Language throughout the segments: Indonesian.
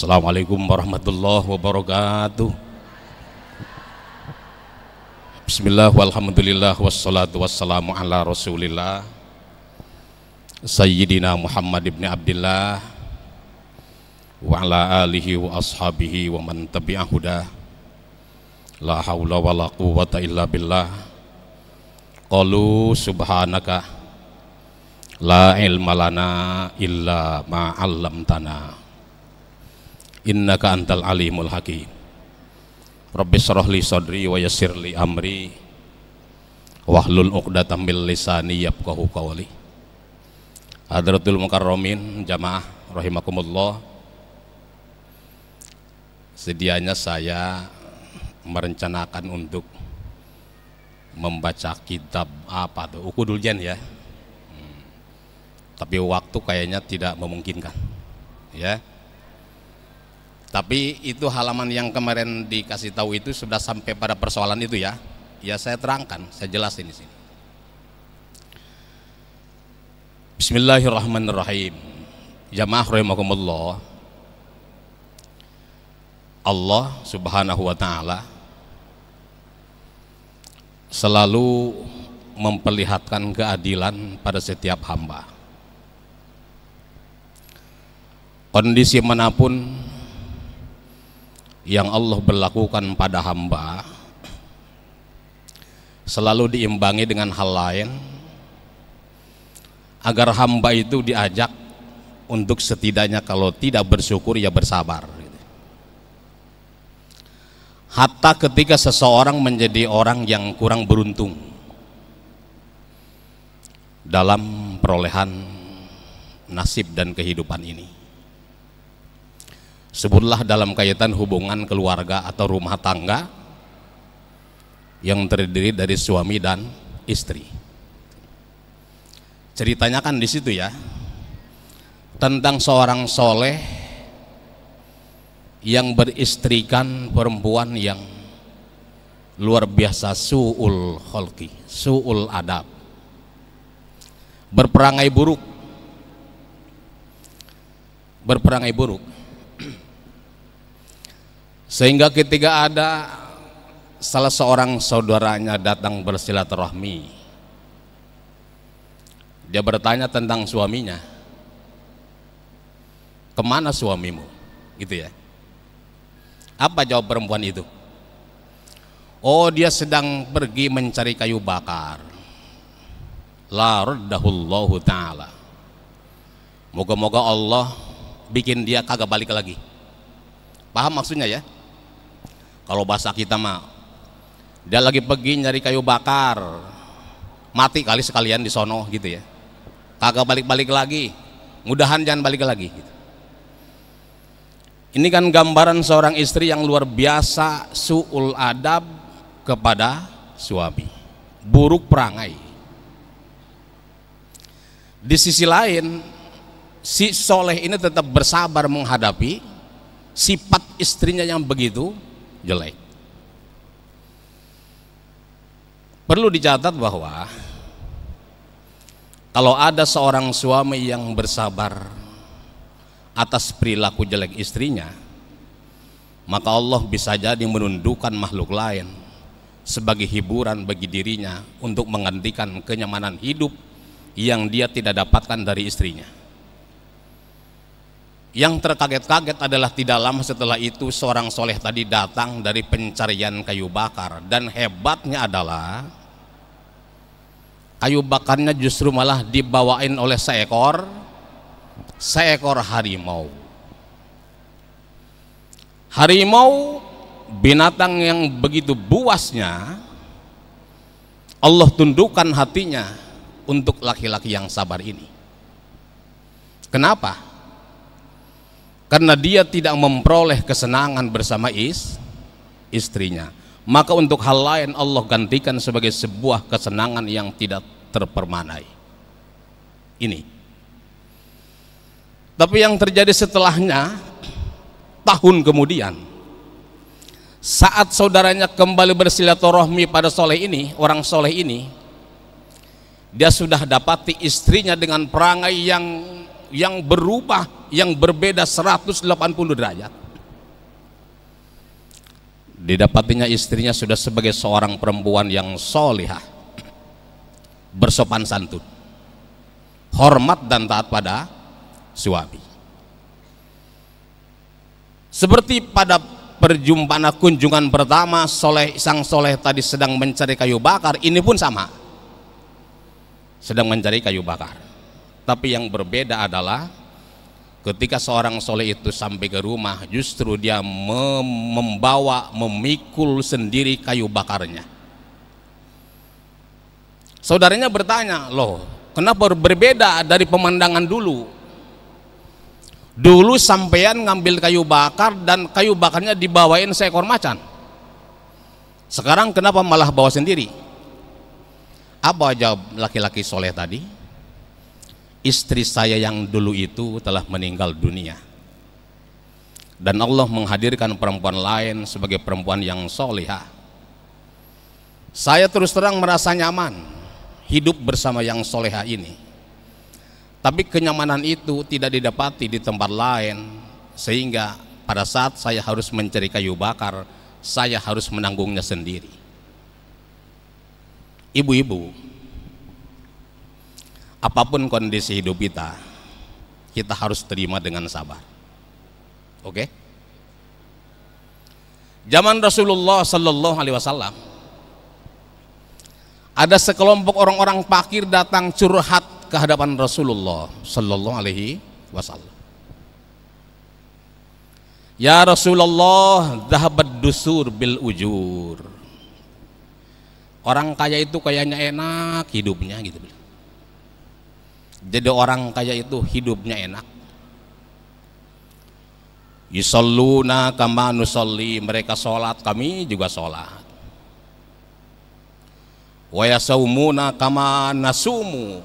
Assalamualaikum warahmatullahi wabarakatuh. Bismillah walhamdulillah wassalatu wassalamu ala rasulillah Sayyidina Muhammad ibn Abdillah wa ala alihi wa ashabihi wa man tabi'ahudah. La hawla wa la quwwata illa billah. Qalu subhanaka la ilma lana illa ma 'allamtana innaka antal alimul hakim. Rabbi shrah li sadri wa yassir li amri wahlul 'uqdatam min lisani yafqahu qawli. Hadratul mukarramin jamaah rahimakumullah, sedianya saya merencanakan untuk membaca kitab apa tuh Ukudul Jan ya, tapi waktu kayaknya tidak memungkinkan ya. Tapi itu halaman yang kemarin dikasih tahu itu sudah sampai pada persoalan itu ya. Ya saya terangkan, saya jelasin di sini. Bismillahirrahmanirrahim. Jamaah rahimakumullah. Allah Subhanahu wa taala selalu memperlihatkan keadilan pada setiap hamba. Kondisi manapun yang Allah berlakukan pada hamba selalu diimbangi dengan hal lain agar hamba itu diajak untuk setidaknya kalau tidak bersyukur ya bersabar. Hatta ketika seseorang menjadi orang yang kurang beruntung dalam perolehan nasib dan kehidupan ini, sebutlah dalam kaitan hubungan keluarga atau rumah tangga yang terdiri dari suami dan istri. Ceritanya kan di situ ya, tentang seorang soleh yang beristrikan perempuan yang luar biasa su'ul kholqi, su'ul adab, berperangai buruk, sehingga ketika ada salah seorang saudaranya datang bersilaturahmi, dia bertanya tentang suaminya, kemana suamimu, gitu ya. Apa jawab perempuan itu? Oh, dia sedang pergi mencari kayu bakar. La raddahullahu ta'ala, moga-moga Allah bikin dia kagak balik lagi. Paham maksudnya ya? Kalau bahasa kita mah, dia lagi pergi nyari kayu bakar, mati kali sekalian di sono gitu ya, kagak balik-balik lagi, mudahan jangan balik lagi gitu. Ini kan gambaran seorang istri yang luar biasa su'ul adab kepada suami, buruk perangai. Di sisi lain, si soleh ini tetap bersabar menghadapi sifat istrinya yang begitu jelek. Perlu dicatat bahwa kalau ada seorang suami yang bersabar atas perilaku jelek istrinya, maka Allah bisa jadi menundukkan makhluk lain sebagai hiburan bagi dirinya untuk menggantikan kenyamanan hidup yang dia tidak dapatkan dari istrinya. Yang terkaget-kaget adalah tidak lama setelah itu seorang soleh tadi datang dari pencarian kayu bakar, dan hebatnya adalah kayu bakarnya justru malah dibawain oleh seekor harimau. Harimau, binatang yang begitu buasnya, Allah tundukkan hatinya untuk laki-laki yang sabar ini. Kenapa? Karena dia tidak memperoleh kesenangan bersama istrinya, maka untuk hal lain Allah gantikan sebagai sebuah kesenangan yang tidak terpermanai. Ini. Tapi yang terjadi setelahnya, tahun kemudian, saat saudaranya kembali bersilaturahmi pada soleh ini, orang soleh ini, dia sudah dapati istrinya dengan perangai yang berubah, yang berbeda 180 derajat. Didapatinya istrinya sudah sebagai seorang perempuan yang solihah, bersopan santun, hormat dan taat pada suami. Seperti pada perjumpaan kunjungan pertama, sang soleh tadi sedang mencari kayu bakar, ini pun sama, sedang mencari kayu bakar. Tapi yang berbeda adalah ketika seorang soleh itu sampai ke rumah, justru dia memikul sendiri kayu bakarnya. Saudaranya bertanya, loh kenapa berbeda dari pemandangan dulu? Dulu sampean ngambil kayu bakar dan kayu bakarnya dibawain seekor macan. Sekarang kenapa malah bawa sendiri? Apa jawab laki-laki soleh tadi? Istri saya yang dulu itu telah meninggal dunia, dan Allah menghadirkan perempuan lain sebagai perempuan yang solehah. Saya terus terang merasa nyaman hidup bersama yang solehah ini. Tapi kenyamanan itu tidak didapati di tempat lain, sehingga pada saat saya harus mencari kayu bakar, saya harus menanggungnya sendiri. Ibu-ibu, apapun kondisi hidup kita harus terima dengan sabar. Oke? Zaman Rasulullah Sallallahu Alaihi Wasallam, ada sekelompok orang-orang fakir datang curhat ke hadapan Rasulullah Sallallahu Alaihi Wasallam. Ya Rasulullah, dhahabat dusur bil ujur. Orang kaya itu kayaknya enak hidupnya gitu. Jadi orang kaya itu hidupnya enak. Yusalluna kama nusalli, mereka sholat, kami juga sholat. Wa yasaumuna kama nasumu,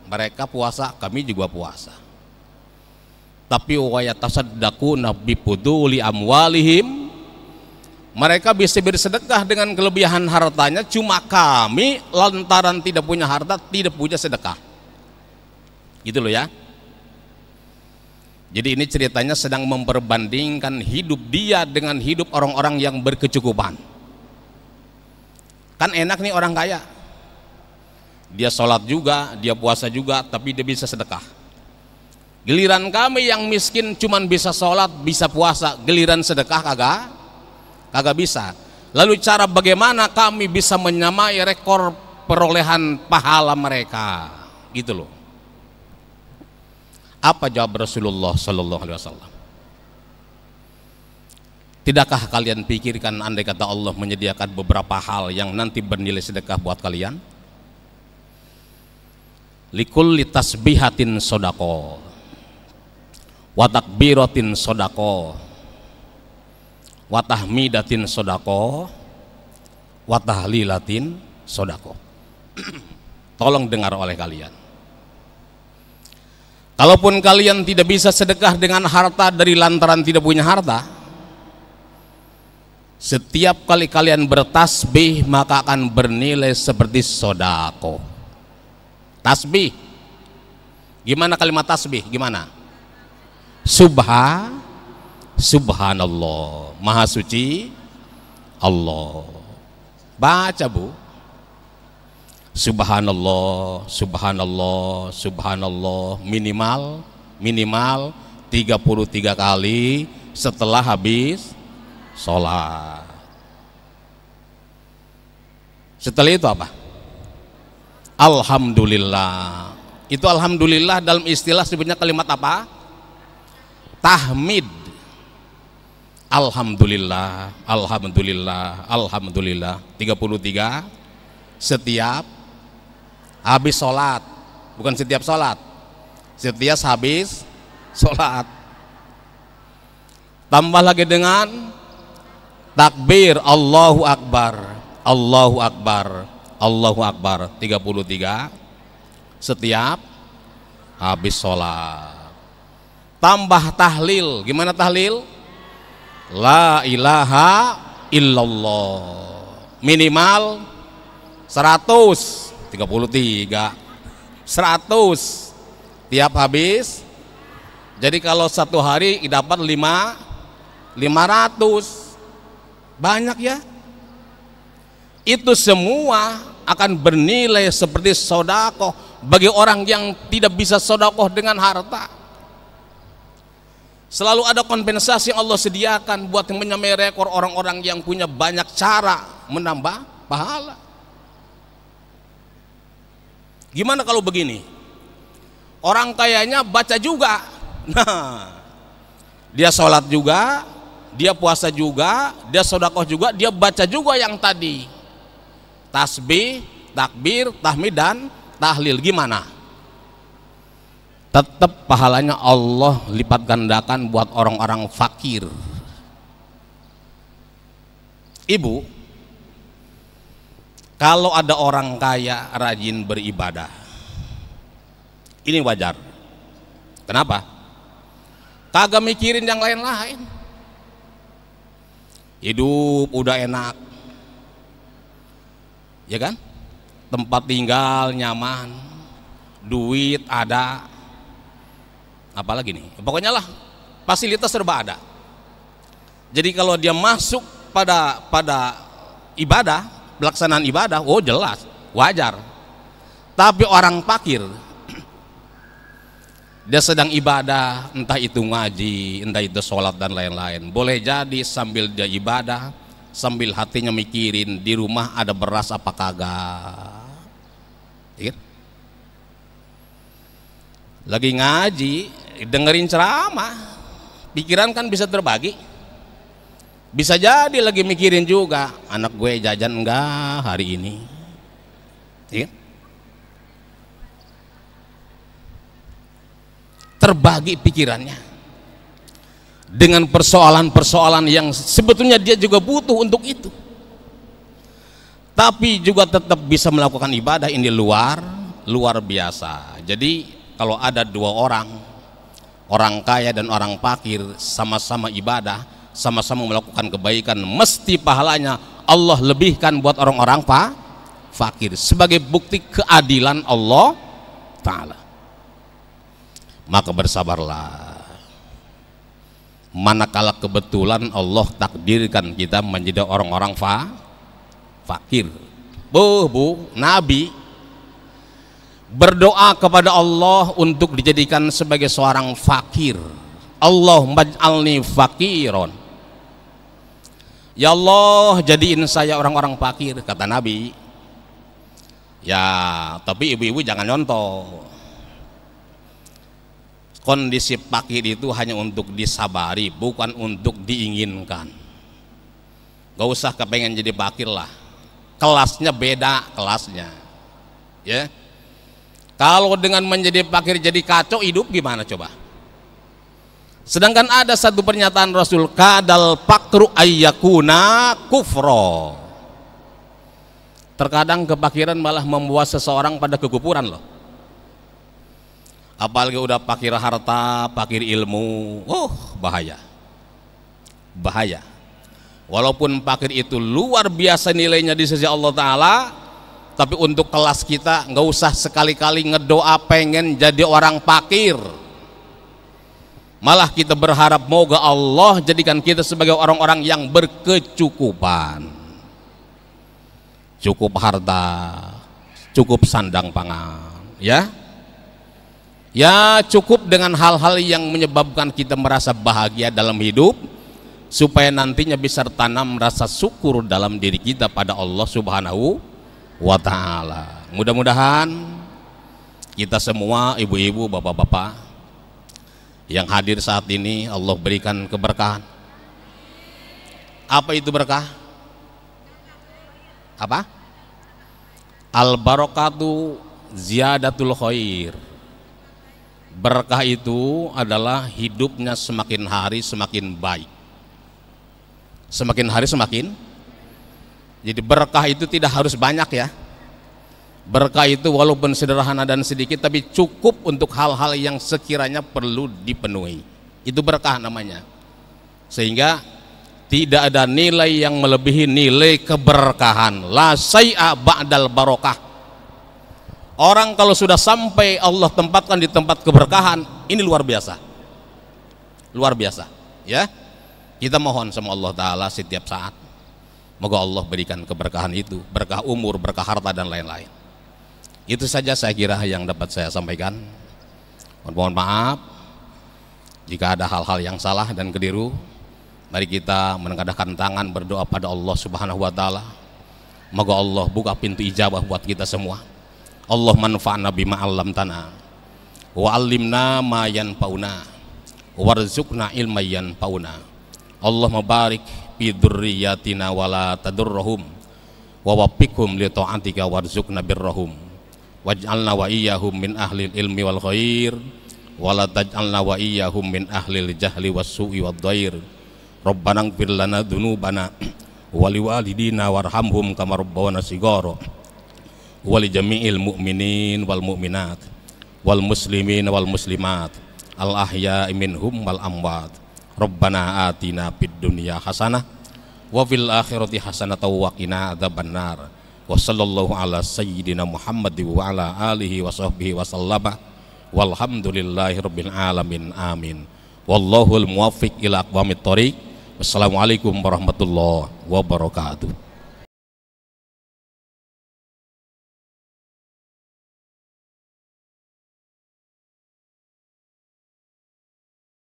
mereka puasa, kami juga puasa. Tapi wa yatasaddaquna bipuduli amwalihim, mereka bisa bersedekah dengan kelebihan hartanya, cuma kami lantaran tidak punya harta, tidak punya sedekah. Gitu loh ya. Jadi ini ceritanya sedang memperbandingkan hidup dia dengan hidup orang-orang yang berkecukupan. Kan enak nih orang kaya, dia sholat juga, dia puasa juga, tapi dia bisa sedekah. Giliran kami yang miskin cuman bisa sholat, bisa puasa, giliran sedekah kagak bisa. Lalu cara bagaimana kami bisa menyamai rekor perolehan pahala mereka? Gitu loh. Apa jawab Rasulullah Sallallahu Alaihi Wasallam? Tidakkah kalian pikirkan andai kata Allah menyediakan beberapa hal yang nanti bernilai sedekah buat kalian? Likulli tasbihatin sodako, wa takbiratin sodako, wa tahmidatin sodako, wa tahlilatin sodako. Tolong dengar oleh kalian. Kalaupun kalian tidak bisa sedekah dengan harta dari lantaran tidak punya harta, setiap kali kalian bertasbih maka akan bernilai seperti sodako. Tasbih, gimana kalimat tasbih? Gimana? Subhanallah, maha suci Allah. Baca bu, Subhanallah, Subhanallah, Subhanallah, minimal 33 kali setelah habis sholat. Setelah itu apa? Alhamdulillah. Itu alhamdulillah dalam istilah sebutnya kalimat apa? Tahmid. Alhamdulillah, alhamdulillah, alhamdulillah. 33 setiap habis sholat, bukan setiap sholat, setiap habis sholat. Tambah lagi dengan takbir, Allahu Akbar, Allahu Akbar, Allahu Akbar, 33 setiap habis sholat. Tambah tahlil, gimana tahlil? La ilaha illallah, minimal 100, 33 100 tiap habis Jadi kalau satu hari dapat 500, banyak ya. Itu semua akan bernilai seperti sodakoh bagi orang yang tidak bisa sodakoh dengan harta. Selalu ada kompensasi yang Allah sediakan buat menyamai rekor orang-orang yang punya banyak cara menambah pahala. Gimana kalau begini? Orang kayanya baca juga, nah dia sholat juga, dia puasa juga, dia sodakoh juga, dia baca juga yang tadi tasbih, takbir, tahmid dan tahlil. Gimana? Tetap pahalanya Allah lipat gandakan buat orang-orang fakir. Ibu, kalau ada orang kaya rajin beribadah, ini wajar. Kenapa? Kagak mikirin yang lain-lain. Hidup udah enak, ya kan? Tempat tinggal nyaman, duit ada, apalagi nih, pokoknya lah fasilitas serba ada. Jadi kalau dia masuk pada ibadah, pelaksanaan ibadah, oh jelas wajar. Tapi orang fakir, dia sedang ibadah, entah itu ngaji, entah itu sholat dan lain-lain, boleh jadi sambil dia ibadah, sambil hatinya mikirin di rumah ada beras apa kagak. Lagi ngaji, dengerin ceramah, pikiran kan bisa terbagi. Bisa jadi lagi mikirin juga, anak gue jajan enggak hari ini. Terbagi pikirannya dengan persoalan-persoalan yang sebetulnya dia juga butuh untuk itu, tapi juga tetap bisa melakukan ibadah. Ini luar biasa. Jadi kalau ada dua orang kaya dan orang fakir, sama-sama ibadah, sama-sama melakukan kebaikan, mesti pahalanya Allah lebihkan buat orang-orang fakir sebagai bukti keadilan Allah Ta'ala. Maka bersabarlah, manakala kebetulan Allah takdirkan kita menjadi orang-orang fakir. Bu, Nabi berdoa kepada Allah untuk dijadikan sebagai seorang fakir. Allahumma ij'alni fakiron, ya Allah jadiin saya orang-orang fakir. Kata Nabi, ya tapi ibu-ibu jangan nyontoh. Kondisi fakir itu hanya untuk disabari, bukan untuk diinginkan. Gak usah kepengen jadi fakir lah, kelasnya beda kelasnya, ya. Kalau dengan menjadi fakir jadi kacau hidup gimana coba? Sedangkan ada satu pernyataan Rasul, kadal fakru ayyakuna kufro. Terkadang kefakiran malah membuat seseorang pada kekufuran loh. Apalagi udah fakir harta, fakir ilmu, bahaya. Walaupun fakir itu luar biasa nilainya di sisi Allah Ta'ala, tapi untuk kelas kita nggak usah sekali-kali ngedoa pengen jadi orang fakir. Malah kita berharap moga Allah jadikan kita sebagai orang-orang yang berkecukupan, cukup harta, cukup sandang pangan, ya cukup dengan hal-hal yang menyebabkan kita merasa bahagia dalam hidup, supaya nantinya bisa tertanam rasa syukur dalam diri kita pada Allah Subhanahu wa Ta'ala. Mudah-mudahan kita semua, ibu-ibu, bapak-bapak yang hadir saat ini, Allah berikan keberkahan. Apa itu berkah? Apa? Al-barakatu ziyadatul khair. Berkah itu adalah hidupnya semakin hari semakin baik, semakin hari semakin. Jadi berkah itu tidak harus banyak ya. Berkah itu walaupun sederhana dan sedikit, tapi cukup untuk hal-hal yang sekiranya perlu dipenuhi. Itu berkah namanya. Sehingga tidak ada nilai yang melebihi nilai keberkahan. La syai'a ba'dal barokah. Orang kalau sudah sampai Allah tempatkan di tempat keberkahan, ini luar biasa. luar biasa ya. Kita mohon sama Allah Ta'ala setiap saat, moga Allah berikan keberkahan itu, berkah umur, berkah harta dan lain-lain. Itu saja saya kira yang dapat saya sampaikan. Mohon maaf jika ada hal-hal yang salah dan keliru. Mari kita menengadahkan tangan berdoa pada Allah Subhanahu wa Ta'ala, moga Allah buka pintu ijabah buat kita semua. Allah manfa'na bima 'allamtana wa 'allimna ma yanfa'una warzuqna ilman yanfa'una. Allah mabarik fi dzurriyyatina wa la tadurruhum wa waffiqhum li ta'atika warzuqna birrahum waj'alna wa iyyahum min ahlil ilmi wal khair wa la taj'alna wa iyyahum min ahlil jahli was su'i wad dhair. Rabbana ighfir lana dzunubana wa liwalidina warhamhum kama rabbawna shighara wa li jami'il mu'minin wal mu'minat wal muslimin wal muslimat al ahya'i minhum wal amwat. Rabbana atina fid dunya hasanah wa fil akhirati hasanatan wa qina adzabannar. Wa sallallahu ala sayyidina Muhammad wa ala alihi wa sahbihi wa sallama walhamdulillahi rabbil alamin. Amin. Wallahul muwaffiq ila aqwamit thoriq. Wassalamualaikum warahmatullahi wabarakatuh.